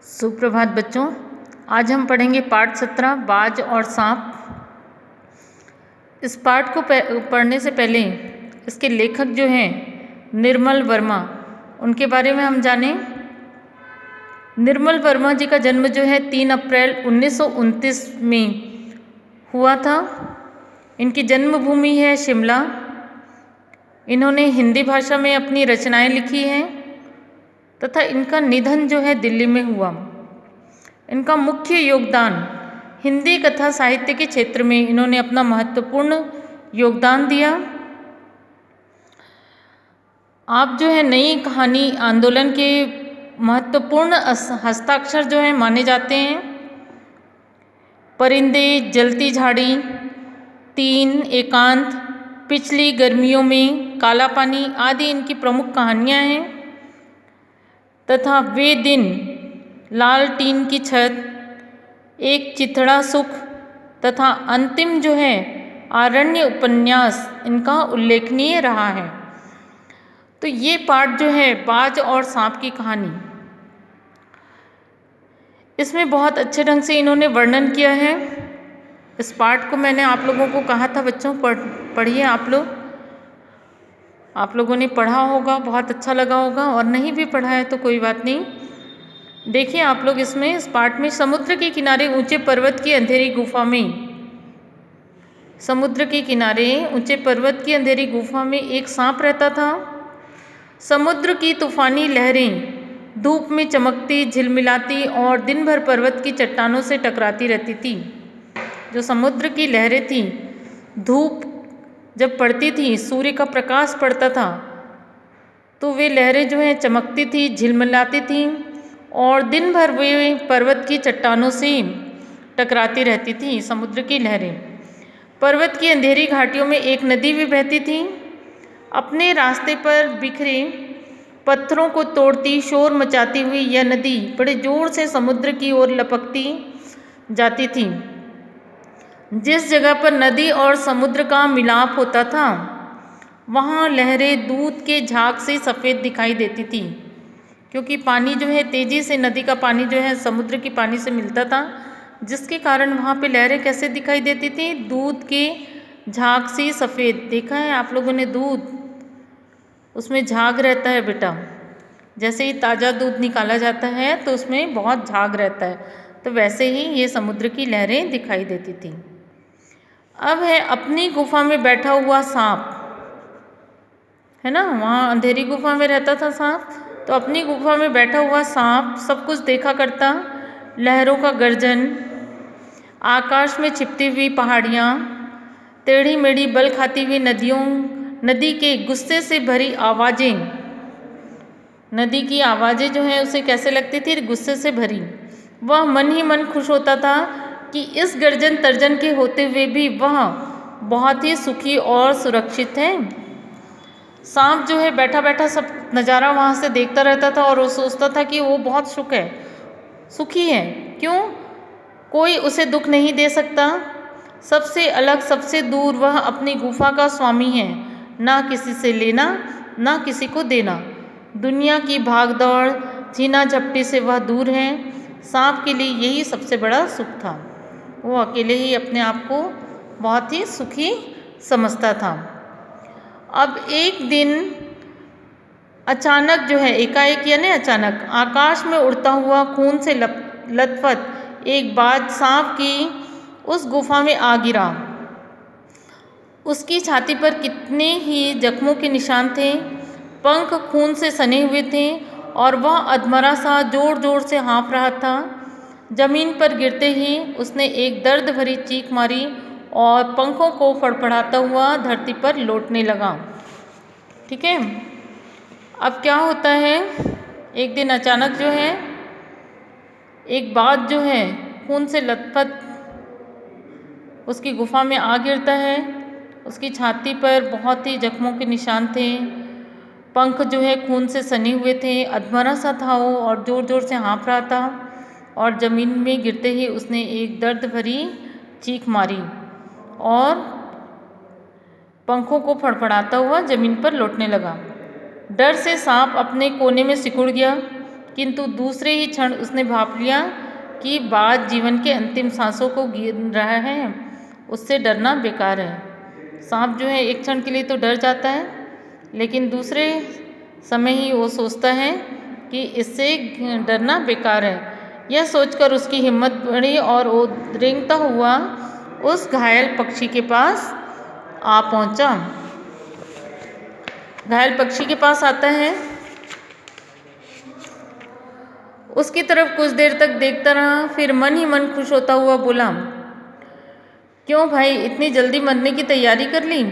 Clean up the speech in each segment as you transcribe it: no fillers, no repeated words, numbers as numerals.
सुप्रभात बच्चों। आज हम पढ़ेंगे पाठ 17 बाज और सांप। इस पाठ को पढ़ने से पहले इसके लेखक जो हैं निर्मल वर्मा, उनके बारे में हम जानें। निर्मल वर्मा जी का जन्म जो है 3 अप्रैल 1929 में हुआ था। इनकी जन्मभूमि है शिमला। इन्होंने हिंदी भाषा में अपनी रचनाएं लिखी हैं तथा इनका निधन जो है दिल्ली में हुआ। इनका मुख्य योगदान हिंदी कथा साहित्य के क्षेत्र में इन्होंने अपना महत्वपूर्ण योगदान दिया। आप जो है नई कहानी आंदोलन के महत्वपूर्ण हस्ताक्षर जो है माने जाते हैं। परिंदे, जलती झाड़ी, 3, एकांत, पिछली गर्मियों में, काला पानी आदि इनकी प्रमुख कहानियां हैं तथा वे दिन, लाल टीन की छत, एक चिथड़ा सुख तथा अंतिम जो है आरण्य उपन्यास इनका उल्लेखनीय रहा है। तो ये पाठ जो है बाज और सांप की कहानी, इसमें बहुत अच्छे ढंग से इन्होंने वर्णन किया है। इस पाठ को मैंने आप लोगों को कहा था बच्चों पढ़िए। आप लोगों ने पढ़ा होगा, बहुत अच्छा लगा होगा, और नहीं भी पढ़ा है तो कोई बात नहीं। देखिए आप लोग इसमें इस पाठ में समुद्र के किनारे ऊंचे पर्वत की अंधेरी गुफा में, समुद्र के किनारे ऊंचे पर्वत की अंधेरी गुफा में एक सांप रहता था। समुद्र की तूफानी लहरें धूप में चमकती, झिलमिलाती और दिन भर पर्वत की चट्टानों से टकराती रहती थी। जो समुद्र की लहरें थीं, धूप जब पड़ती थी, सूर्य का प्रकाश पड़ता था, तो वे लहरें जो हैं चमकती थी, झिलमिलाती थी और दिन भर वे पर्वत की चट्टानों से टकराती रहती थी। समुद्र की लहरें पर्वत की अंधेरी घाटियों में एक नदी भी बहती थी। अपने रास्ते पर बिखरे पत्थरों को तोड़ती, शोर मचाती हुई यह नदी बड़े जोर से समुद्र की ओर लपकती जाती थी। जिस जगह पर नदी और समुद्र का मिलाप होता था, वहाँ लहरें दूध के झाग से सफ़ेद दिखाई देती थी, क्योंकि पानी जो है तेज़ी से, नदी का पानी जो है समुद्र के पानी से मिलता था, जिसके कारण वहाँ पे लहरें कैसे दिखाई देती थी? दूध के झाग से सफ़ेद। देखा है आप लोगों ने दूध, उसमें झाग रहता है बेटा। जैसे ही ताज़ा दूध निकाला जाता है तो उसमें बहुत झाग रहता है, तो वैसे ही ये समुद्र की लहरें दिखाई देती थी। अब है अपनी गुफा में बैठा हुआ सांप, है ना, वहाँ अंधेरी गुफा में रहता था सांप, तो अपनी गुफा में बैठा हुआ सांप सब कुछ देखा करता। लहरों का गर्जन, आकाश में छिपती हुई पहाड़ियाँ, टेढ़ी मेढ़ी बल खाती हुई नदियों, नदी के गुस्से से भरी आवाज़ें। नदी की आवाज़ें जो हैं उसे कैसे लगती थी? गुस्से से भरी। वह मन ही मन खुश होता था कि इस गर्जन तर्जन के होते हुए भी वह बहुत ही सुखी और सुरक्षित है। सांप जो है बैठा बैठा सब नज़ारा वहाँ से देखता रहता था और वो सोचता था कि वो बहुत सुखी है। क्यों? कोई उसे दुख नहीं दे सकता। सबसे अलग, सबसे दूर वह अपनी गुफा का स्वामी है, ना किसी से लेना, ना किसी को देना। दुनिया की भागदौड़, झीना झपटी से वह दूर है। सांप के लिए यही सबसे बड़ा सुख था। वो अकेले ही अपने आप को बहुत ही सुखी समझता था। अब एक दिन अचानक जो है, एकाएक यानी अचानक, आकाश में उड़ता हुआ खून से लथपथ एक बाज सांप की उस गुफा में आ गिरा। उसकी छाती पर कितने ही जख्मों के निशान थे, पंख खून से सने हुए थे और वह अधमरा सा जोर जोर से हाँफ रहा था। जमीन पर गिरते ही उसने एक दर्द भरी चीख मारी और पंखों को फड़फड़ाता हुआ धरती पर लौटने लगा। ठीक है। अब क्या होता है, एक दिन अचानक जो है एक बाज जो है खून से लथपथ उसकी गुफा में आ गिरता है। उसकी छाती पर बहुत ही जख्मों के निशान थे, पंख जो है खून से सने हुए थे, अधमरा सा था वो और ज़ोर ज़ोर से हाँफ रहा था और ज़मीन में गिरते ही उसने एक दर्द भरी चीख मारी और पंखों को फड़फड़ाता हुआ ज़मीन पर लौटने लगा। डर से सांप अपने कोने में सिकुड़ गया किंतु दूसरे ही क्षण उसने भाप लिया कि बाज जीवन के अंतिम सांसों को गिन रहा है, उससे डरना बेकार है। सांप जो है एक क्षण के लिए तो डर जाता है, लेकिन दूसरे समय ही वो सोचता है कि इससे डरना बेकार है। यह सोचकर उसकी हिम्मत बढ़ी और वो रेंगता हुआ उस घायल पक्षी के पास आ पहुंचा। घायल पक्षी के पास आता है, उसकी तरफ कुछ देर तक देखता रहा, फिर मन ही मन खुश होता हुआ बोला, क्यों भाई, इतनी जल्दी मरने की तैयारी कर ली?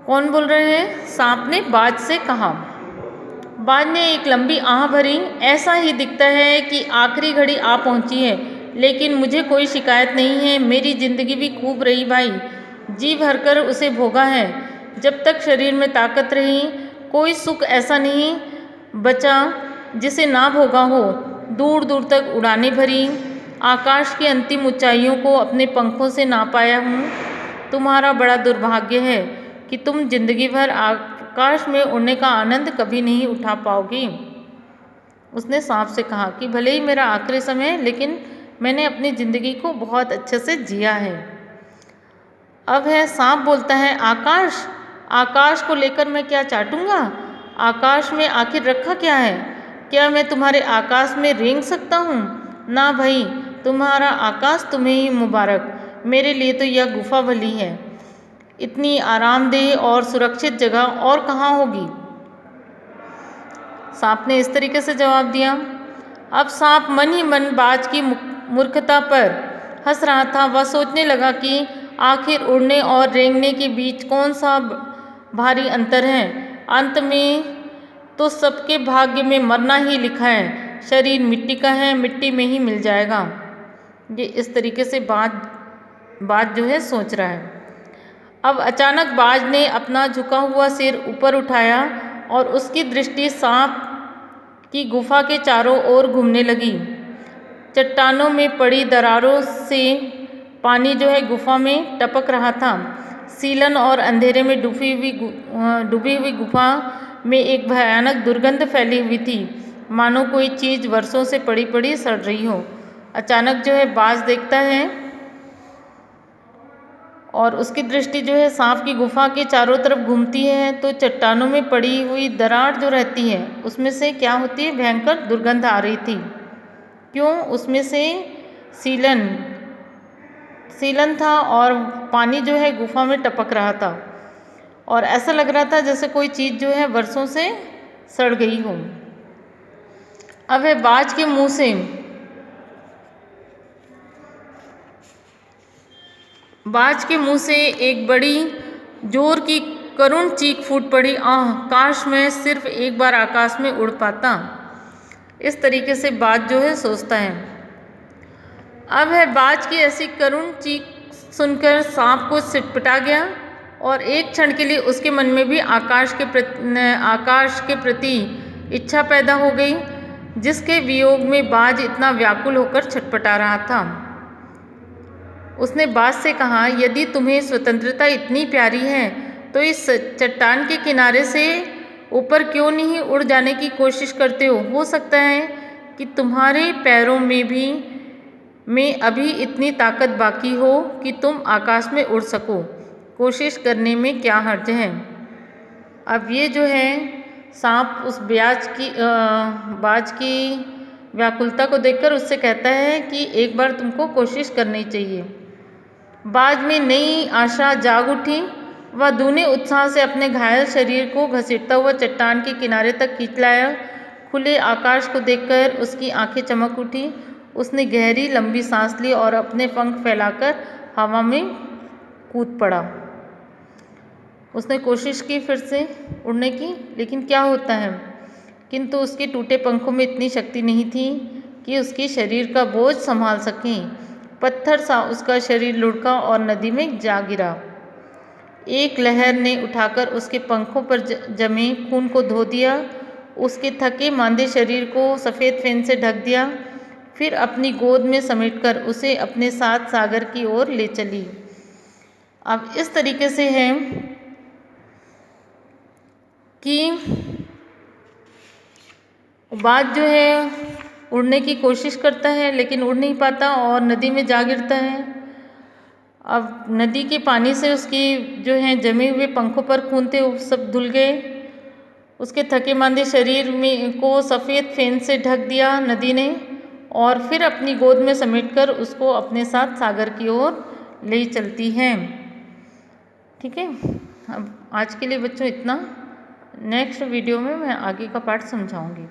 कौन बोल रहे हैं? सांप ने बाज से कहा। बाज ने एक लंबी आह भरी, ऐसा ही दिखता है कि आखिरी घड़ी आ पहुंची है, लेकिन मुझे कोई शिकायत नहीं है। मेरी जिंदगी भी खूब रही भाई, जी भरकर उसे भोगा है। जब तक शरीर में ताकत रही, कोई सुख ऐसा नहीं बचा जिसे ना भोगा हो। दूर दूर तक उड़ानें भरी, आकाश की अंतिम ऊंचाइयों को अपने पंखों से ना पाया हूँ। तुम्हारा बड़ा दुर्भाग्य है कि तुम जिंदगी भर आकाश में उड़ने का आनंद कभी नहीं उठा पाओगी। उसने सांप से कहा कि भले ही मेरा आखिरी समय है, लेकिन मैंने अपनी जिंदगी को बहुत अच्छे से जिया है। अब है सांप बोलता है, आकाश, आकाश को लेकर मैं क्या चाटूंगा? आकाश में आखिर रखा क्या है? क्या मैं तुम्हारे आकाश में रेंग सकता हूँ? ना भाई, तुम्हारा आकाश तुम्हें ही मुबारक, मेरे लिए तो यह गुफा भली है। इतनी आरामदेह और सुरक्षित जगह और कहाँ होगी? सांप ने इस तरीके से जवाब दिया। अब सांप मन ही मन बाज की मूर्खता पर हंस रहा था। वह सोचने लगा कि आखिर उड़ने और रेंगने के बीच कौन सा भारी अंतर है। अंत में तो सबके भाग्य में मरना ही लिखा है। शरीर मिट्टी का है, मिट्टी में ही मिल जाएगा। ये इस तरीके से बाज जो है सोच रहा है। अब अचानक बाज ने अपना झुका हुआ सिर ऊपर उठाया और उसकी दृष्टि सांप की गुफा के चारों ओर घूमने लगी। चट्टानों में पड़ी दरारों से पानी जो है गुफा में टपक रहा था। सीलन और अंधेरे में डूबी हुई गुफा में एक भयानक दुर्गंध फैली हुई थी, मानो कोई चीज़ वर्षों से पड़ी पड़ी सड़ रही हो। अचानक जो है बाज देखता है और उसकी दृष्टि जो है सांप की गुफा के चारों तरफ घूमती है, तो चट्टानों में पड़ी हुई दरार जो रहती है उसमें से क्या होती है, भयंकर दुर्गंध आ रही थी। क्यों? उसमें से सीलन था और पानी जो है गुफा में टपक रहा था और ऐसा लग रहा था जैसे कोई चीज़ जो है वर्षों से सड़ गई हो। अब है बाज के मुंह से एक बड़ी जोर की करुण चीख फूट पड़ी। आह, काश मैं सिर्फ एक बार आकाश में उड़ पाता। इस तरीके से बाज जो है सोचता है। अब है बाज की ऐसी करुण चीख सुनकर सांप को सिटपटा गया और एक क्षण के लिए उसके मन में भी आकाश के प्रति इच्छा पैदा हो गई, जिसके वियोग में बाज इतना व्याकुल होकर छटपटा रहा था। उसने बाज से कहा, यदि तुम्हें स्वतंत्रता इतनी प्यारी है तो इस चट्टान के किनारे से ऊपर क्यों नहीं उड़ जाने की कोशिश करते हो सकता है कि तुम्हारे पैरों में अभी इतनी ताकत बाकी हो कि तुम आकाश में उड़ सको। कोशिश करने में क्या हर्ज है? अब ये जो है सांप उस बाज की व्याकुलता को देखकर उससे कहता है कि एक बार तुमको कोशिश करनी चाहिए। बाज में नई आशा जाग उठी। वह दूने उत्साह से अपने घायल शरीर को घसीटता हुआ चट्टान के किनारे तक खींच लाया। खुले आकाश को देखकर उसकी आंखें चमक उठी। उसने गहरी लंबी सांस ली और अपने पंख फैलाकर हवा में कूद पड़ा। उसने कोशिश की फिर से उड़ने की, लेकिन क्या होता है, किंतु उसके टूटे पंखों में इतनी शक्ति नहीं थी कि उसके शरीर का बोझ संभाल सकें। पत्थर सा उसका शरीर लुढ़का और नदी में जा गिरा। एक लहर ने उठाकर उसके पंखों पर जमे खून को धो दिया, उसके थके मांदे शरीर को सफ़ेद फेन से ढक दिया, फिर अपनी गोद में समेटकर उसे अपने साथ सागर की ओर ले चली। अब इस तरीके से है कि बाज जो है उड़ने की कोशिश करता है लेकिन उड़ नहीं पाता और नदी में जा गिरता है। अब नदी के पानी से उसकी जो है जमे हुए पंखों पर खून थे वो सब धुल गए। उसके थके मांदे शरीर में को सफ़ेद फेन से ढक दिया नदी ने और फिर अपनी गोद में समेटकर उसको अपने साथ सागर की ओर ले चलती है। ठीक है, अब आज के लिए बच्चों इतना। नेक्स्ट वीडियो में मैं आगे का पार्ट समझाऊंगी।